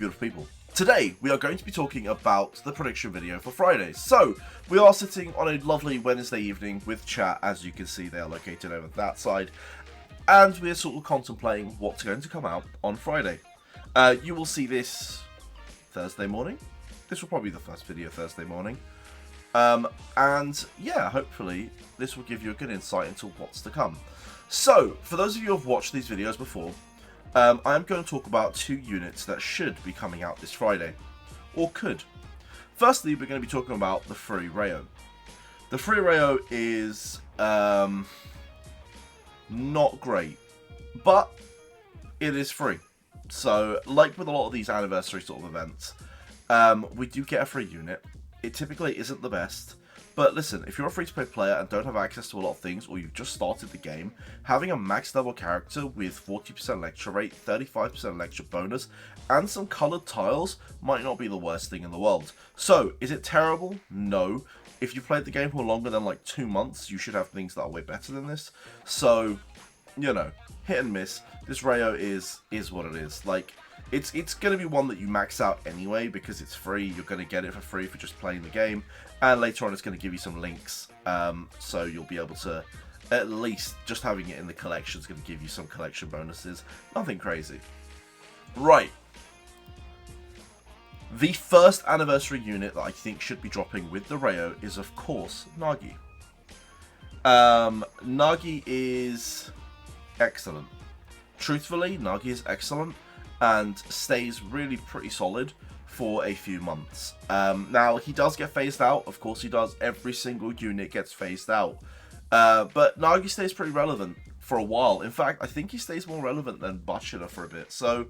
Beautiful people. Today, we are going to be talking about the prediction video for Friday. So, we are sitting on a lovely Wednesday evening with chat. As you can see, they are located over that side. And we are sort of contemplating what's going to come out on Friday. You will see this Thursday morning. This will probably be the first video Thursday morning. And yeah, hopefully, this will give you a good insight into what's to come. So, for those of you who have watched these videos before, I am going to talk about two units that should be coming out this Friday, or could. Firstly, we're going to be talking about the free Rayo. The free Rayo is not great, but it is free. So, like with a lot of these anniversary sort of events, we do get a free unit. It typically isn't the best. But listen, if you're a free-to-play player and don't have access to a lot of things, or you've just started the game, having a max level character with 40% lecture rate, 35% lecture bonus, and some coloured tiles might not be the worst thing in the world. So, is it terrible? No. If you've played the game for longer than like 2 months, you should have things that are way better than this. So, you know, hit and miss. This Rayo is what it is. Like, it's going to be one that you max out anyway because it's free. You're going to get it for free for just playing the game. And later on it's going to give you some links. So you'll be able to, at least just having it in the collection is going to give you some collection bonuses. Nothing crazy. Right. The first anniversary unit that I think should be dropping with the Rayo is, of course, Nagi. Nagi is excellent. Truthfully, Nagi is excellent and stays really pretty solid for a few months. Now, he does get phased out. Of course he does. Every single unit gets phased out. But Nagi stays pretty relevant for a while. In fact, I think he stays more relevant than Butcher for a bit. So,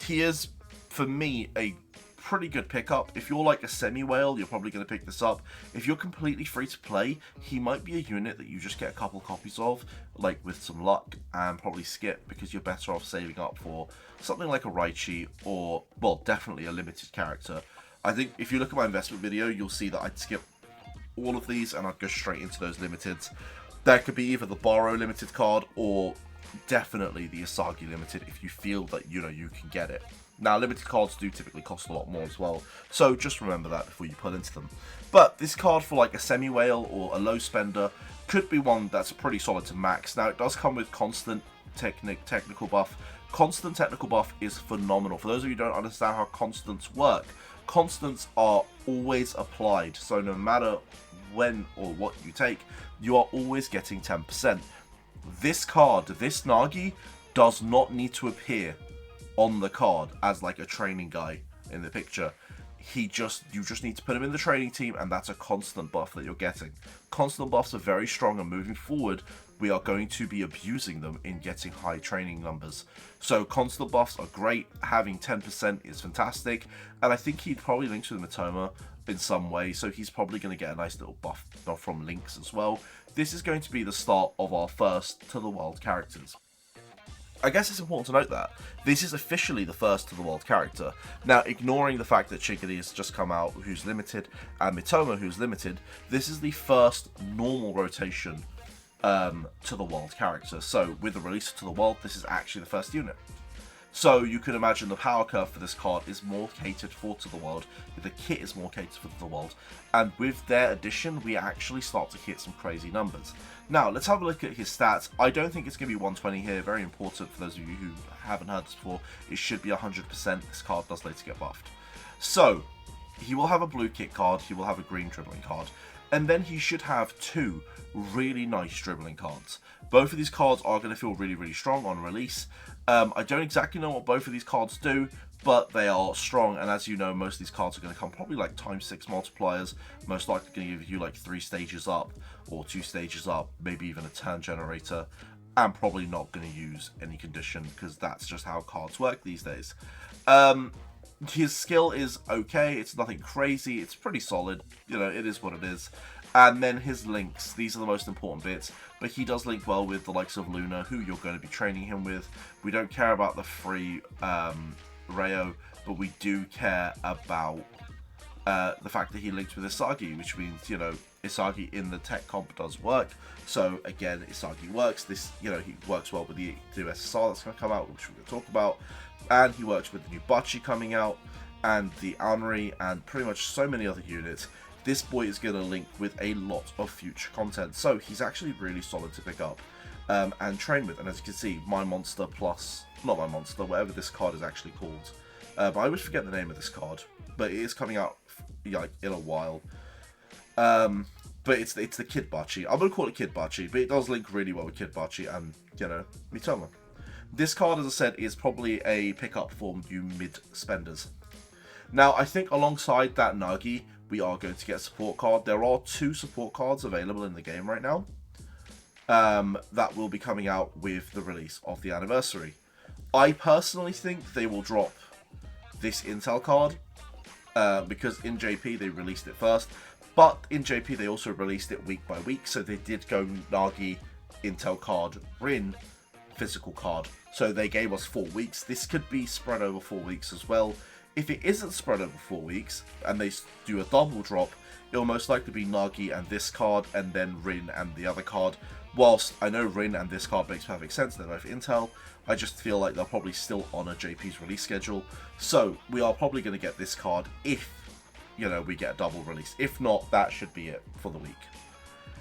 he is, for me, a pretty good pickup. If you're like a semi-whale, you're probably going to pick this up. If you're completely free to play, he might be a unit that you just get a couple copies of, like with some luck, and probably skip because you're better off saving up for something like a Raichi or, well, definitely a limited character. I think if you look at my investment video, you'll see that I'd skip all of these and I'd go straight into those limiteds. There could be either the Borrow limited card or definitely the Asagi limited if you feel that, you know, you can get it. Now, limited cards do typically cost a lot more as well, so just remember that before you put into them. But this card for like a semi-whale or a low spender could be one that's pretty solid to max. Now, it does come with constant technical buff. Constant technical buff is phenomenal. For those of you who don't understand how constants work, constants are always applied, so no matter when or what you take, you are always getting 10%. This card, this Nagi, does not need to appear on the card as like a training guy in the picture. You just need to put him in the training team, and that's a constant buff that you're getting. Constant buffs are very strong, and moving forward we are going to be abusing them in getting high training numbers. So constant buffs are great. Having 10% is fantastic, and I think he'd probably link to the Matoma in some way, so he's probably going to get a nice little buff from links as well. This is going to be the start of our first to the world characters. I guess it's important to note that this is officially the first to the world character. Now, ignoring the fact that Chickadee has just come out, who's limited, and Mitoma, who's limited, this is the first normal rotation to the world character. So, with the release to the world, this is actually the first unit. So, you can imagine the power curve for this card is more catered for to the world, the kit is more catered for the world, and with their addition, we actually start to hit some crazy numbers. Now, let's have a look at his stats. I don't think it's going to be 120 here. Very important for those of you who haven't heard this before. It should be 100%. This card does later get buffed. So, he will have a blue kit card. He will have a green dribbling card. And then he should have two really nice dribbling cards. Both of these cards are going to feel really, really strong on release. I don't exactly know what both of these cards do, but they are strong, and as you know, most of these cards are going to come probably like ×6 multipliers, most likely going to give you like 3 stages up, or 2 stages up, maybe even a turn generator, and probably not going to use any condition, because that's just how cards work these days. His skill is okay, it's nothing crazy, it's pretty solid, you know, it is what it is. And then his links, these are the most important bits, but he does link well with the likes of Luna, who you're going to be training him with. We don't care about the free Rayo, but we do care about the fact that he links with Asagi, which means, you know, Isagi in the tech comp does work. So again, Isagi works. This, you know, he works well with the new SSR that's going to come out, which we're going to talk about, and he works with the new Bachi coming out, and the Anri, and pretty much so many other units. This boy is going to link with a lot of future content, so he's actually really solid to pick up and train with. And as you can see, my monster plus, not my monster, whatever this card is actually called. But I always forget the name of this card, but it is coming out like in a while. But it's the Kid Bachi. I'm going to call it Kid Bachi, but it does link really well with Kid Bachi and, you know, Mitoma. This card, as I said, is probably a pickup for you mid-spenders. Now, I think alongside that Nagi, we are going to get a support card. There are 2 support cards available in the game right now that will be coming out with the release of the anniversary. I personally think they will drop this Intel card because in JP they released it first, but in JP they also released it week by week, so they did go Nagi, Intel card, Rin, physical card. So they gave us 4 weeks. This could be spread over 4 weeks as well. If it isn't spread over 4 weeks and they do a double drop, it'll most likely be Nagi and this card, and then Rin and the other card. Whilst I know Rin and this card makes perfect sense, they're both Intel, I just feel like they'll probably still honour JP's release schedule. So we are probably going to get this card if, you know, we get a double release. If not, that should be it for the week.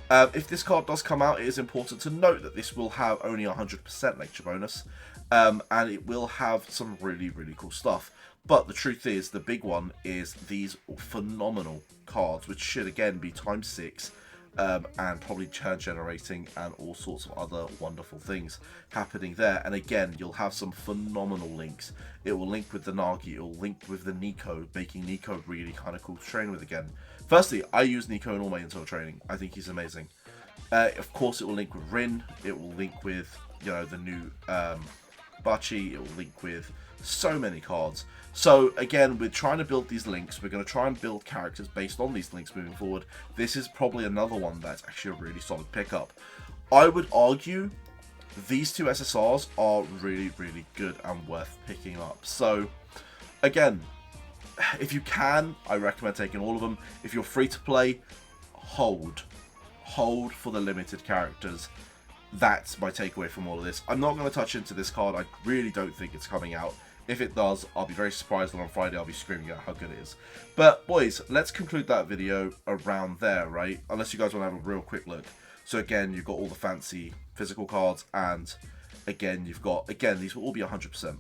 If this card does come out, it is important to note that this will have only 100% lecture bonus, and it will have some really, really cool stuff. But the truth is, the big one is these phenomenal cards, which should again be ×6, and probably turn generating and all sorts of other wonderful things happening there. And again, you'll have some phenomenal links. It will link with the Nagi, it will link with the Nico, making Nico really kind of cool to train with again. Firstly, I use Nico in all my Intel training. I think he's amazing. Of course, it will link with Rin. It will link with, you know, the new Bachi. It will link with so many cards. So again, we're trying to build these links. We're going to try and build characters based on these links moving forward. This is probably another one that's actually a really solid pickup. I would argue these 2 SSRs are really, really good and worth picking up. So again, if you can, I recommend taking all of them. If you're free to play, hold for the limited characters. That's my takeaway from all of this. I'm not going to touch into this card. I really don't think it's coming out. If it does, I'll be very surprised, and on Friday I'll be screaming out how good it is. But boys, let's conclude that video around there, right? Unless you guys want to have a real quick look. So again, you've got all the fancy physical cards, and again, you've got, again, these will all be 100%.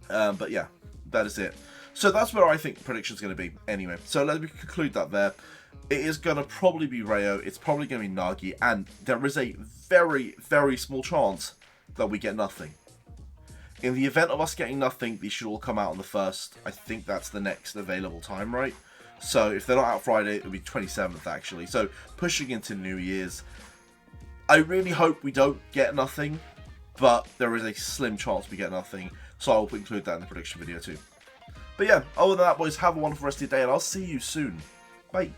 But yeah, that is it. So that's where I think the prediction is going to be anyway. So let me conclude that there. It is going to probably be Rayo, it's probably going to be Nagi, and there is a very, very small chance that we get nothing. In the event of us getting nothing, these should all come out on the 1st. I think that's the next available time, right? So if they're not out Friday, it'll be 27th actually. So pushing into New Year's. I really hope we don't get nothing, but there is a slim chance we get nothing. So I'll include that in the prediction video too. But yeah, other than that, boys, have a wonderful rest of your day, and I'll see you soon. Bye.